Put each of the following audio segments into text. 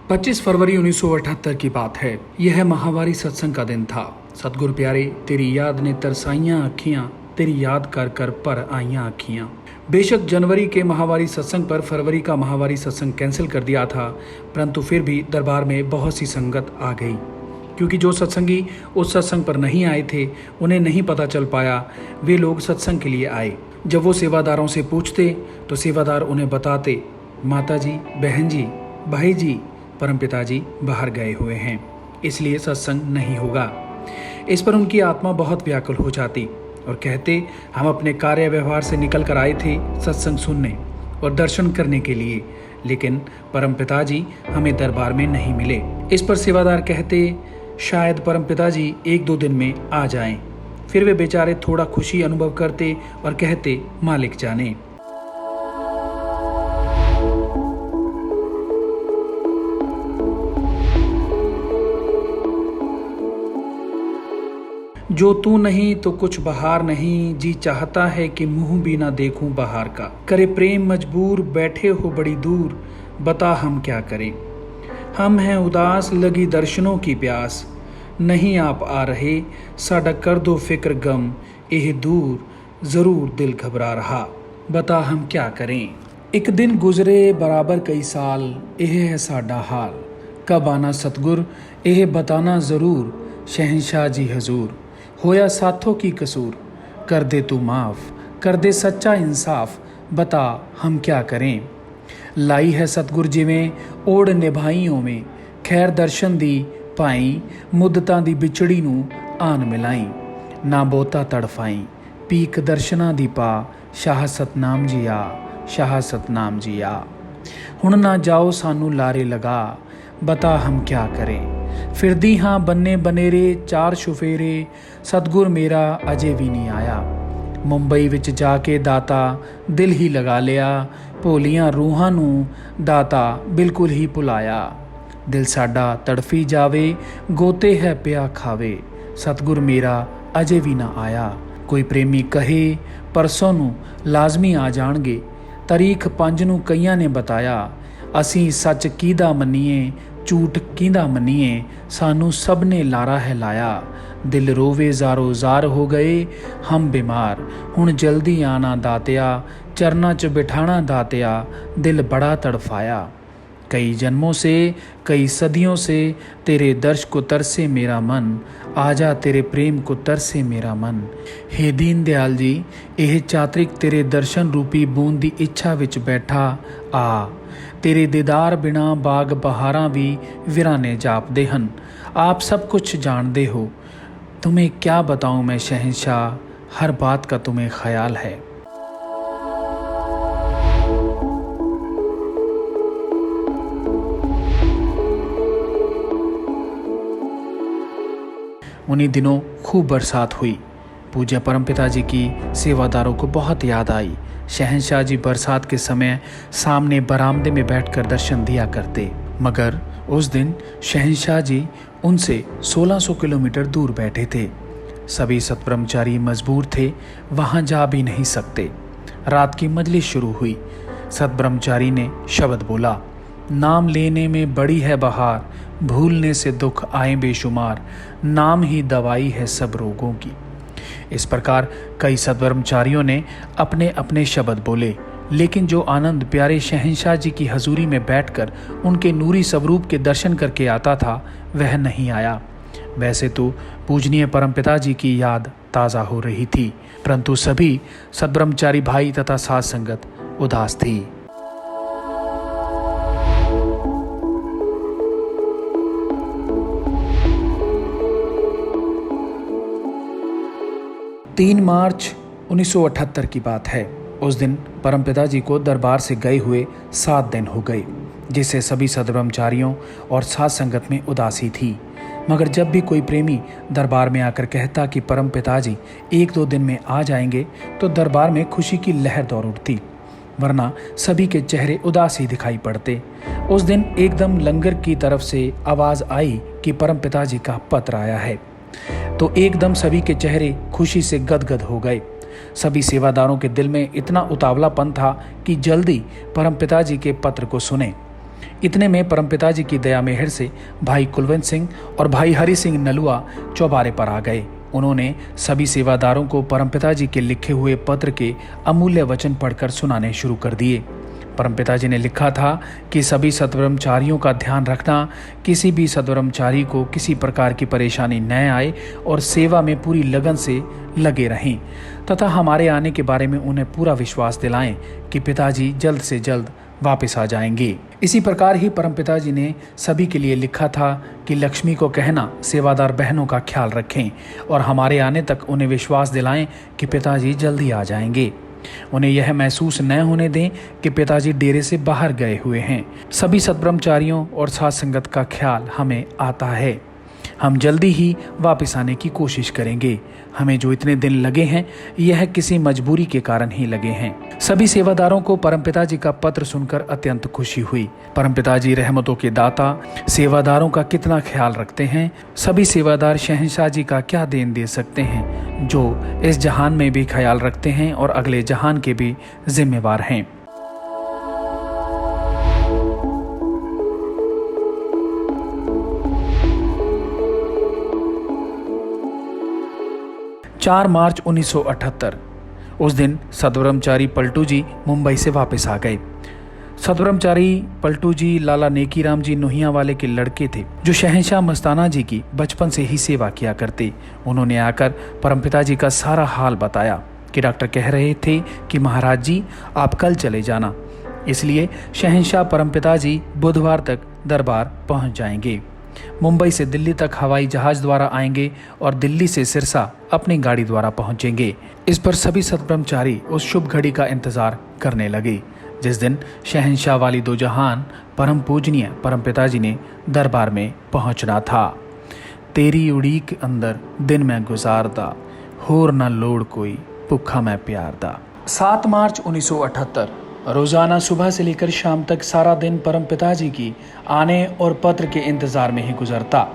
25 फरवरी 1978 की बात है। यह महावारी सत्संग का दिन था। सतगुरु प्यारे, तेरी याद ने तरसाइयां अखियां, तेरी याद कर कर पर आइयां अखियां। बेशक जनवरी के महावारी सत्संग पर फरवरी का महावारी सत्संग कैंसिल कर दिया था, परंतु फिर भी दरबार में बहुत सी संगत आ गई, क्योंकि जो सत्संगी उस सत्संग पर नहीं आए थे उन्हें नहीं पता चल पाया वे लोग सत्संग के लिए आए। जब वो सेवादारों से पूछते तो सेवादार उन्हें बताते, माता जी, बहन जी, भाई जी, परमपिता जी बाहर गए हुए हैं, इसलिए सत्संग नहीं होगा। इस पर उनकी आत्मा बहुत व्याकुल हो जाती और कहते, हम अपने कार्य व्यवहार से निकल कर आए थे सत्संग सुनने और दर्शन करने के लिए, लेकिन परमपिता जी हमें दरबार में नहीं मिले। इस पर सेवादार कहते, शायद परमपिता जी 1-2 दिन में आ जाएं। फिर वे बेचारे थोड़ा खुशी अनुभव करते और कहते, मालिक जाने। जो तू नहीं तो कुछ बहार नहीं, जी चाहता है कि मुंह भी ना देखूं बहार का। करे प्रेम मजबूर, बैठे हो बड़ी दूर, बता हम क्या करें। हम हैं उदास, लगी दर्शनों की प्यास, नहीं आप आ रहे, साडा कर दो फिक्र गम, एह दूर जरूर दिल घबरा रहा, बता हम क्या करें। एक दिन गुजरे बराबर कई साल, एह है साडा हाल, कब आना सतगुर एह बताना जरूर, शहंशाह जी हजूर होया साथों की कसूर, कर दे तू माफ़, कर दे सच्चा इंसाफ, बता हम क्या करें। लाई है सतगुर जिवें ओढ़ निभाइयों में, खैर दर्शन दी पाई, मुद्दतां दी बिछड़ी नूं आन मिलाई, ना बोता तड़फाई, पीक दर्शना दी पा, शाह सतनाम जी आ, शाह सतनाम जी आ। हुण ना जाओ सानू लारे लगा, बता हम क्या करें। फिरदी हाँ बन्ने बनेरे 4 शुफेरे, सतगुर मेरा अजे भी नहीं आया। मुंबई विच जाके दाता दिल ही लगा लिया, भोलियां रूहां नूं दाता बिल्कुल ही भुलाया। दिल साडा तड़फी जावे, गोते है पिया खावे, सतगुर मेरा अजे भी ना आया। कोई प्रेमी कहे परसों नूं लाजमी आ जाणगे, तारीख 5 नूं कईयां ने बताया। असीं सच कीदा मन्नीए, झूठ कीदा मन्नीए, सानू सब ने लारा है लाया। दिल रोवे ज़ारो ज़ार हो गए हम बीमार, हुण जल्दी आना दातिया, चरना च बिठाना दातिया, दिल बड़ा तड़फाया। कई जन्मों से कई सदियों से तेरे दर्श को तरसे मेरा मन, आजा तेरे प्रेम को तरसे मेरा मन। हे दीन दयाल जी, यह चातरिक तेरे दर्शन रूपी बूंद दी इच्छा विच बैठा आ। तेरे दीदार बिना बाग बहारां भी वीराने जापदे हन। आप सब कुछ जानते हो, तुम्हें क्या बताऊं मैं शहंशाह, हर बात का तुम्हें ख्याल है। उन्हीं दिनों खूब बरसात हुई। पूज्य परमपिता जी की सेवादारों को बहुत याद आई। शहंशाह जी बरसात के समय सामने बरामदे में बैठकर दर्शन दिया करते, मगर उस दिन शहंशाह जी उनसे 1600 किलोमीटर दूर बैठे थे। सभी सतब्रह्मचारी मजबूर थे, वहां जा भी नहीं सकते। रात की मजलिस शुरू हुई। सतब्रह्मचारी ने शब्द बोला, नाम लेने में बड़ी है बहार, भूलने से दुख आए बेशुमार, नाम ही दवाई है सब रोगों की। इस प्रकार कई सद्ब्रह्मचारियों ने अपने अपने शब्द बोले, लेकिन जो आनंद प्यारे शहंशाह जी की हजूरी में बैठकर उनके नूरी स्वरूप के दर्शन करके आता था, वह नहीं आया। वैसे तो पूजनीय परमपिता जी की याद ताज़ा हो रही थी, परंतु सभी सद्ब्रह्मचारी भाई तथा साध संगत उदास थी। तीन मार्च 1978 की बात है। उस दिन परमपिता जी को दरबार से गए हुए 7 दिन हो गए, जिससे सभी सद्ब्रह्मचारियों और साध संगत में उदासी थी। मगर जब भी कोई प्रेमी दरबार में आकर कहता कि परमपिता जी 1-2 दिन में आ जाएंगे, तो दरबार में खुशी की लहर दौड़ उठती, वरना सभी के चेहरे उदास ही दिखाई पड़ते। उस दिन एकदम लंगर की तरफ से आवाज़ आई कि परमपिता जी का पत्र आया है, तो एकदम सभी के चेहरे खुशी से गदगद हो गए। सभी सेवादारों के दिल में इतना उतावलापन था कि जल्दी परमपिता जी के पत्र को सुने। इतने में परमपिता जी की दया मेहर से भाई कुलवंत सिंह और भाई हरि सिंह नलुआ चौबारे पर आ गए। उन्होंने सभी सेवादारों को परमपिता जी के लिखे हुए पत्र के अमूल्य वचन पढ़कर सुनाने शुरू कर दिए। परमपिता जी ने लिखा था कि सभी सद्ब्रह्मचारियों का ध्यान रखना, किसी भी सद्ब्रह्मचारी को किसी प्रकार की परेशानी न आए और सेवा में पूरी लगन से लगे रहें तथा हमारे आने के बारे में उन्हें पूरा विश्वास दिलाएं कि पिताजी जल्द से जल्द वापस आ जाएंगे। इसी प्रकार ही परमपिता जी ने सभी के लिए लिखा था कि लक्ष्मी को कहना सेवादार बहनों का ख्याल रखें और हमारे आने तक उन्हें विश्वास दिलाएं कि पिताजी जल्दी आ जाएंगे। उन्हें यह महसूस न होने दें कि पिताजी डेरे से बाहर गए हुए हैं। सभी सद्ब्रह्मचारियों और साथ संगत का ख्याल हमें आता है। हम जल्दी ही वापस आने की कोशिश करेंगे। हमें जो इतने दिन लगे हैं यह किसी मजबूरी के कारण ही लगे हैं। सभी सेवादारों को परमपिता जी का पत्र सुनकर अत्यंत खुशी हुई। परमपिता जी रहमतों के दाता सेवादारों का कितना ख्याल रखते हैं। सभी सेवादार शहंशाह जी का क्या देन दे सकते हैं जो इस जहान में भी ख्याल रखते हैं और अगले जहान के भी जिम्मेवार हैं। 4 मार्च 1978 उस दिन सद्ब्रह्मचारी पलटू जी मुंबई से वापस आ गए। सद्ब्रह्मचारी पलटू जी लाला नेकीराम जी नोहिया वाले के लड़के थे जो शहंशाह मस्ताना जी की बचपन से ही सेवा किया करते। उन्होंने आकर परमपिता जी का सारा हाल बताया कि डॉक्टर कह रहे थे कि महाराज जी आप कल चले जाना, इसलिए शहंशाह परमपिता जी बुधवार तक दरबार पहुंच जाएंगे। मुंबई से दिल्ली तक हवाई जहाज द्वारा आएंगे और दिल्ली से सिरसा अपनी गाड़ी द्वारा पहुंचेंगे। इस पर सभी सद्ब्रह्मचारी उस शुभ घड़ी का इंतजार करने लगे जिस दिन शहंशाह वाली दो जहान परम पूजनीय परमपिता जी ने दरबार में पहुंचना था। तेरी उड़ीक अंदर दिन में गुजारदा, होर न लोड़ कोई भुखा मैं प्यारदा। 7 मार्च 1978 रोजाना सुबह से लेकर शाम तक सारा दिन परमपिता जी की आने और पत्र के इंतजार में ही गुजरता।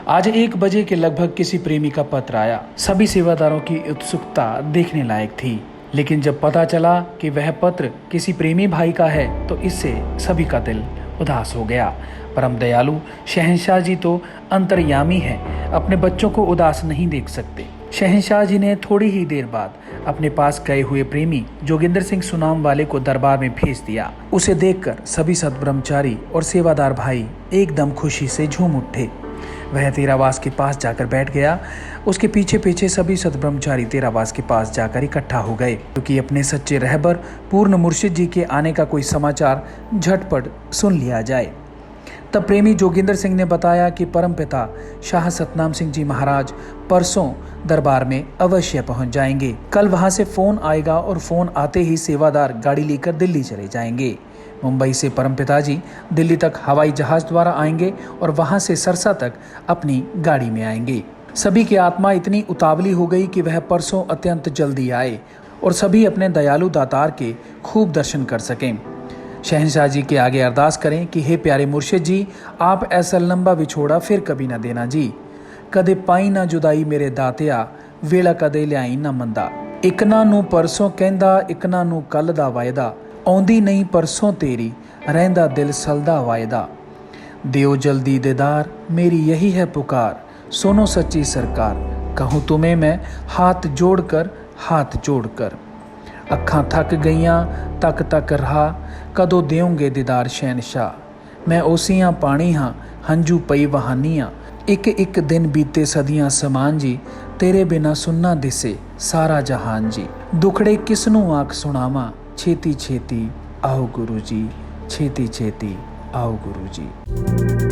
आज 1 बजे के लगभग किसी प्रेमी का पत्र आया। सभी सेवादारों की उत्सुकता देखने लायक थी, लेकिन जब पता चला कि वह पत्र किसी प्रेमी भाई का है तो इससे सभी का दिल उदास हो गया। परम दयालु शहंशाह जी तो अंतर्यामी हैं, अपने बच्चों को उदास नहीं देख सकते। शहंशाह जी ने थोड़ी ही देर बाद अपने पास गए हुए प्रेमी जोगिंदर सिंह सुनाम वाले को दरबार में भेज दिया। उसे देखकर सभी सद्ब्रह्मचारी और सेवादार भाई एकदम खुशी से झूम उठे। वह तेरावास के पास जाकर बैठ गया। उसके पीछे पीछे सभी सद्ब्रह्मचारी तेरावास के पास जाकर इकट्ठा हो गए क्योंकि अपने सच्चे रहबर पूर्ण मुर्शिद जी के आने का कोई समाचार झटपट सुन लिया जाए। तब प्रेमी जोगिंदर सिंह ने बताया कि परमपिता शाह सतनाम सिंह जी महाराज परसों दरबार में अवश्य पहुंच जाएंगे। कल वहां से फोन आएगा और फोन आते ही सेवादार गाड़ी लेकर दिल्ली चले जाएंगे। मुंबई से परमपिता जी दिल्ली तक हवाई जहाज द्वारा आएंगे और वहां से सरसा तक अपनी गाड़ी में आएंगे। सभी की आत्मा इतनी उतावली हो गई कि वह परसों अत्यंत जल्दी आए और सभी अपने दयालु दातार के खूब दर्शन कर सकें। शहंशाह जी के आगे अरदास करें कि हे प्यारे मुर्शिद जी, आप ऐसा लंबा विछोड़ा फिर कभी ना देना जी। कदे पाई ना जुदाई मेरे दातिया, वेला कदे लियाई ना मंदा। इकना नू परसों कहंदा, इकना नू कल दा वायदा। आउंदी नहीं परसों तेरी, रहंदा दिल सलदा वायदा। देओ जल्दी दीदार, मेरी यही है पुकार। सुनो सच्ची सरकार, कहूँ तुम्हें मैं हाथ जोड़कर। अखां थक गईयां, तक तक रहा, कदों देओगे दीदार शहनशाह। मैं ओसियां पानी हाँ, हंजू पई वहानियां। एक एक दिन बीते सदियां समान जी, तेरे बिना सुनना दिसे सारा जहान जी। दुखड़े किसनू आख सुनावा, छेती छेती आओ गुरु जी, छेती छेती आओ गुरु जी।